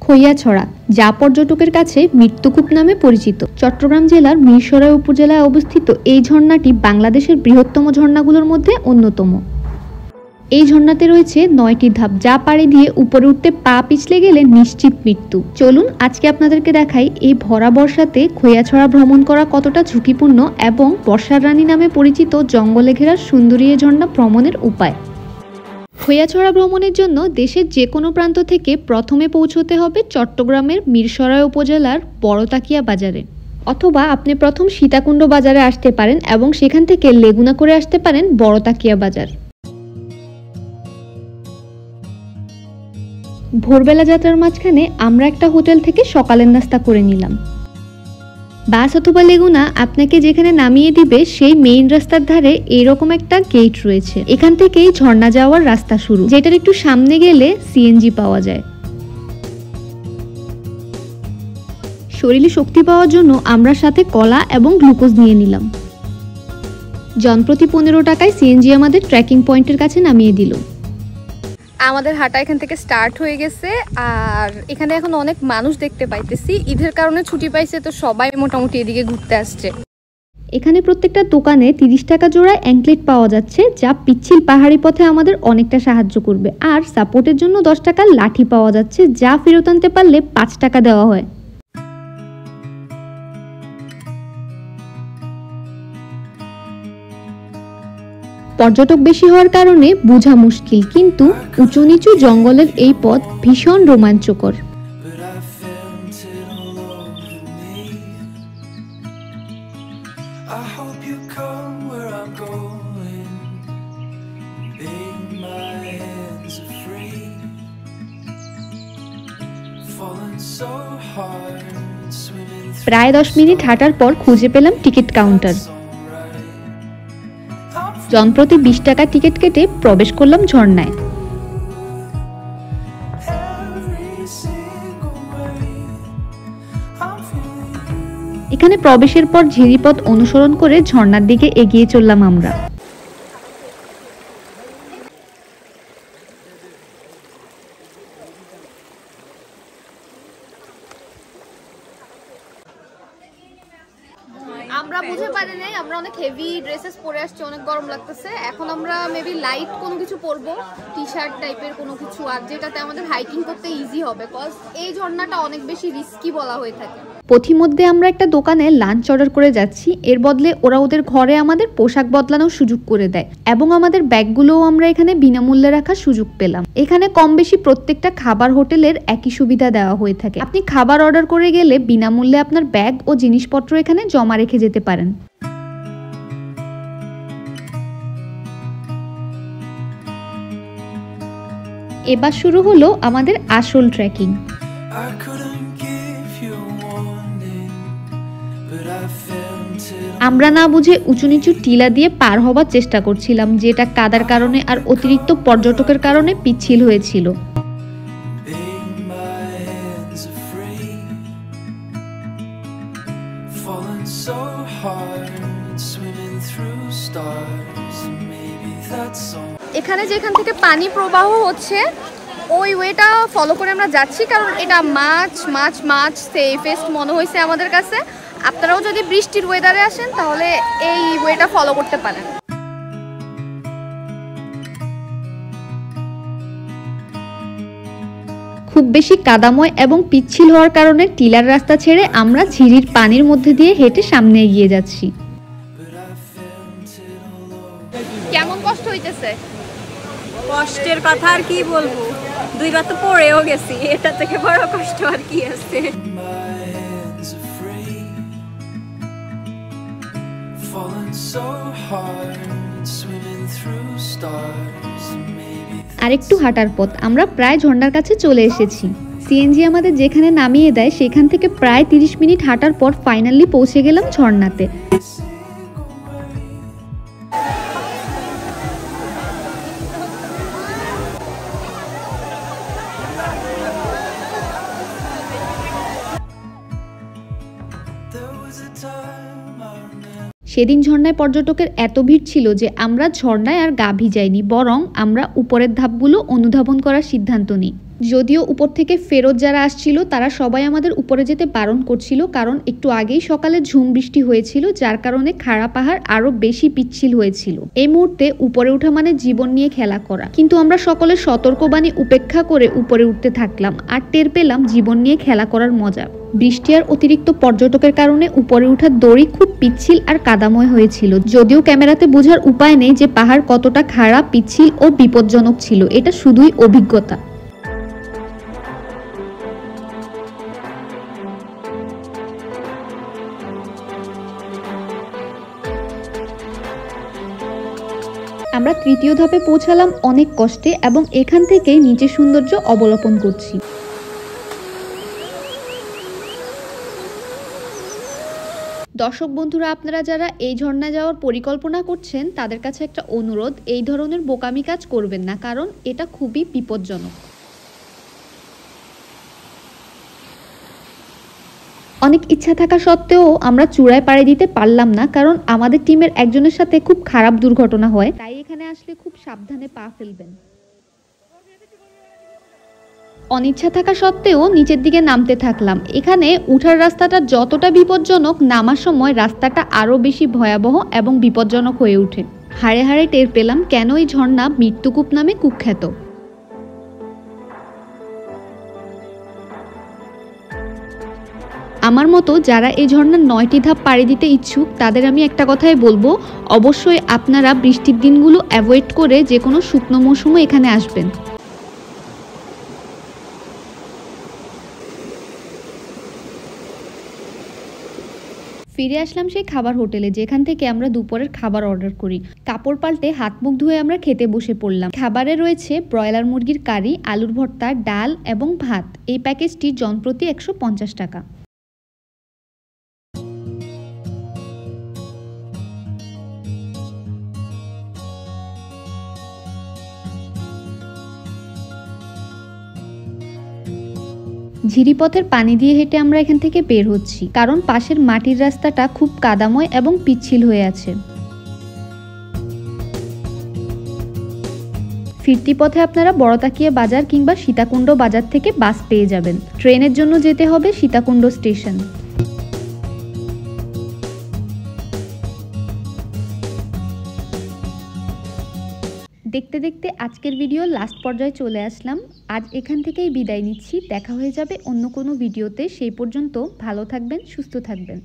খৈয়াছড়া, যা পর্যটকের কাছে মৃত্যুকূপ নামে পরিচিত। চট্টগ্রাম জেলার মিরসরাই উপজেলায় অবস্থিত এই ঝর্ণাটি বাংলাদেশের বৃহত্তম ঝর্ণাগুলোর মধ্যে অন্যতম। এই ঝর্ণাতে রয়েছে 9টি ধাপ, যা পাড়ি দিয়ে উপরে উঠতে পা পিছলে গেলে নিশ্চিত মৃত্যু। চলুন আজকে আপনাদেরকে দেখাই এই ভরা বর্ষাতে খৈয়াছড়া ভ্রমণ করা কতটা ঝুঁকিপূর্ণ এবং বর্ষার রানী নামে পরিচিত জঙ্গলে ঘেরা সুন্দরী এই ঝর্ণা ভ্রমণের উপায়। খৈয়াছড়া ভ্রমণের জন্য দেশের যে কোনো প্রান্ত থেকে প্রথমে পৌঁছতে হবে চট্টগ্রামের মিরসরাই উপজেলার বড়তাকিয়া বাজারে, অথবা আপনি প্রথম সীতাকুণ্ড বাজারে আসতে পারেন এবং সেখান থেকে লেগুনা করে আসতে পারেন বড়তাকিয়া বাজার। ভোরবেলা যাত্রার মাঝখানে আমরা একটা হোটেল থেকে সকালের নাস্তা করে নিলাম। বাস অথবা লেগুনা আপনাকে যেখানে নামিয়ে দিবে সেই মেইন রাস্তার ধারে এরকম একটা গেট রয়েছে। এখান থেকেই ঝর্ণা যাওয়ার রাস্তা শুরু, যেটার একটু সামনে গেলে সিএনজি পাওয়া যায়। শরীরে শক্তি পাওয়ার জন্য আমরা সাথে কলা এবং গ্লুকোজ নিয়ে নিলাম। জনপ্রতি 15 টাকায় সিএনজি আমাদের ট্রেকিং পয়েন্টের কাছে নামিয়ে দিল। আমাদের হাঁটা এখান থেকে স্টার্ট হয়ে গেছে, আর এখানে এখন অনেক মানুষ দেখতে পাইতেছি। ঈদের কারণে ছুটি পাইছে, তো সবাই মোটামুটি এদিকে ঘুরতে আসছে। এখানে প্রত্যেকটা দোকানে 30 টাকা জোড়ায় অ্যাঙ্কলেট পাওয়া যাচ্ছে, যা পিচ্ছিল পাহাড়ি পথে আমাদের অনেকটা সাহায্য করবে। আর সাপোর্টের জন্য 10 টাকার লাঠি পাওয়া যাচ্ছে, যা ফেরত আনতে পারলে 5 টাকা দেওয়া হয়। পর্যটক বেশি হওয়ার কারণে বোঝা মুশকিল, কিন্তু উঁচু নিচু জঙ্গলের এই পথ ভীষণ রোমাঞ্চকর। প্রায় 10 মিনিট হাঁটার পর খুঁজে পেলাম টিকিট কাউন্টার। জনপ্রতি 20 টাকা টিকিট কেটে প্রবেশ করলাম ঝর্ণায়। এখানে প্রবেশের পর ঝিরিপথ অনুসরণ করে ঝর্ণার দিকে এগিয়ে চললাম আমরা। আমরা বুঝে পারি নাই, আমরা অনেক হেভি ড্রেসেস পরে আসছি, অনেক গরম লাগতেছে। এখন আমরা মেবি লাইট কোনো কিছু পরবো, টি শার্ট টাইপের কোনো কিছু, আর যেটাতে আমাদের হাইকিং করতে ইজি হবে, কজ এই ঝর্ণাটা অনেক বেশি রিস্কি বলা হয়ে থাকে। পথিমধ্যে আমরা একটা দোকানে লাঞ্চ অর্ডার করে যাচ্ছি। এর বদলে ওরা ওদের ঘরে আমাদের পোশাক বদলানোর সুযোগ করে দেয় এবং আমাদের ব্যাগগুলোও আমরা এখানে বিনামূল্যে রাখার সুযোগ পেলাম। এখানে কম বেশি প্রত্যেকটা খাবার হোটেলের একই সুবিধা দেওয়া হয়ে থাকে। আপনি খাবার অর্ডার করে গেলে বিনামূল্যে আপনার ব্যাগ ও জিনিসপত্র এখানে জমা রেখে যেতে পারেন। এবার শুরু হলো আমাদের আসল ট্রেকিং। আমরা না বুঝে উঁচু নিচু টিলা দিয়ে পার হবার চেষ্টা করছিলাম, যেটা কাদার কারণে আর অতিরিক্ত পর্যটকের কারণে পিচ্ছিল হয়েছিল। এখানে যেখান থেকে পানি প্রবাহ হচ্ছে ওই ওয়েটা ফলো করে আমরা যাচ্ছি, কারণ এটা মাছ সেফেস্ট মনে হয়েছে আমাদের কাছে। আপনারাও যদি বৃষ্টির ওয়েদারে আসেন তাহলে এই ওয়েটা ফলো করতে পারেন। খুব বেশি কাদাময় এবং পিচ্ছিল হওয়ার কারণে টিলার রাস্তা ছেড়ে আমরা ঝিরির পানির মধ্যে দিয়ে হেঁটে সামনে এগিয়ে যাচ্ছি। কেমন কষ্ট হইতেছে? কষ্টের কথা আর কি বলবো, 2 বার তো পড়েও গেছি, এটা থেকে বড় কষ্ট আর কি আছে। আরেকটু হাঁটার পথ আমরা প্রায় ঝর্ণার কাছে চলে এসেছি। সিএনজি আমাদের যেখানে নামিয়ে দেয় সেখান থেকে প্রায় 30 মিনিট হাঁটার পর ফাইনালি পৌঁছে গেলাম ঝর্ণাতে। সেদিন ঝর্ণায় পর্যটকের এত ভিড় ছিল যে আমরা ঝর্ণায় আর গা ভিজাইনি, বরং আমরা উপরের ধাপগুলো অনুধাবন করার সিদ্ধান্ত নিই। যদিও উপর থেকে ফেরত যারা আসছিল তারা সবাই আমাদের উপরে যেতে বারণ করছিল, কারণ একটু আগেই সকালে ঝুম বৃষ্টি হয়েছিল, যার কারণে খাড়া পাহাড় আরো বেশি পিচ্ছিল হয়েছিল। এই মুহূর্তে উপরে ওঠা মানে জীবন নিয়ে খেলা করা, কিন্তু আমরা সকলের সতর্কবাণী উপেক্ষা করে উপরে উঠতে থাকলাম আর টের পেলাম জীবন নিয়ে খেলা করার মজা। বৃষ্টি আর অতিরিক্ত পর্যটকের কারণে উপরে ওঠার দড়ি খুব পিচ্ছিল আর কাদাময় হয়েছিল। যদিও ক্যামেরাতে বোঝার উপায় নেই যে পাহাড় কতটা খাড়া, পিচ্ছিল ও বিপজ্জনক ছিল, এটা শুধুই অভিজ্ঞতা। আমরা তৃতীয় ধাপে পৌঁছালাম অনেক কষ্টে এবং এখান থেকেই নিচের সৌন্দর্য অবলোকন করছি। দর্শক বন্ধুরা, আপনারা যারা এই ঝর্ণায় যাওয়ার পরিকল্পনা করছেন তাদের কাছে একটা অনুরোধ, এই ধরনের বোকামি কাজ করবেন না, কারণ এটা খুবই বিপজ্জনক। অনেক ইচ্ছা থাকা সত্ত্বেও আমরা চূড়ায় পাড়ি দিতে পারলাম না, কারণ আমাদের টিমের একজনের সাথে খুব খারাপ দুর্ঘটনা হয়, তাই এখানে আসলে খুব সাবধানে পা ফেলবেন। অনিচ্ছা থাকা সত্ত্বেও নিচের দিকে নামতে থাকলাম। এখানে উঠার রাস্তাটা যতটা বিপজ্জনক, নামার সময় রাস্তাটা আরো বেশি ভয়াবহ এবং বিপজ্জনক হয়ে ওঠে। হাড়ে হাড়ে টের পেলাম কেন এই ঝর্ণা মৃত্যুকূপ নামে কুখ্যাত। আমার মতো যারা এই ঝর্ণার 9টি ধাপ পাড়ি দিতে ইচ্ছুক তাদের আমি একটা কথাই বলবো, অবশ্যই আপনারা বৃষ্টির দিনগুলো অ্যাভয়েড করে যে কোনো শুকনো মৌসুমে এখানে আসবেন। ফিরে আসলাম সেই খাবার হোটেলে, যেখান থেকে আমরা দুপুরের খাবার অর্ডার করি। কাপড় পাল্টে হাত মুখ ধুয়ে আমরা খেতে বসে পড়লাম। খাবারে রয়েছে ব্রয়লার মুরগির কারি, আলুর ভর্তা, ডাল এবং ভাত। এই প্যাকেজটি জনপ্রতি 150 টাকা। ঝিরিপথের পানি দিয়ে হেঁটে আমরা এখান থেকে বের হচ্ছি, কারণ পাশের মাটির রাস্তাটা খুব কাদাময় এবং পিচ্ছিল হয়ে আছে। ফিরতি পথে আপনারা বড়তাকিয়া বাজার কিংবা সীতাকুণ্ড বাজার থেকে বাস পেয়ে যাবেন। ট্রেনের জন্য যেতে হবে সীতাকুণ্ড স্টেশন। দেখতে দেখতে আজকের ভিডিও লাস্ট পর্যায়ে চলে আসলাম। আজ এখান থেকেই বিদায় নিচ্ছি। দেখা হয়ে যাবে অন্য কোনো ভিডিওতে। সেই পর্যন্ত ভালো থাকবেন, সুস্থ থাকবেন।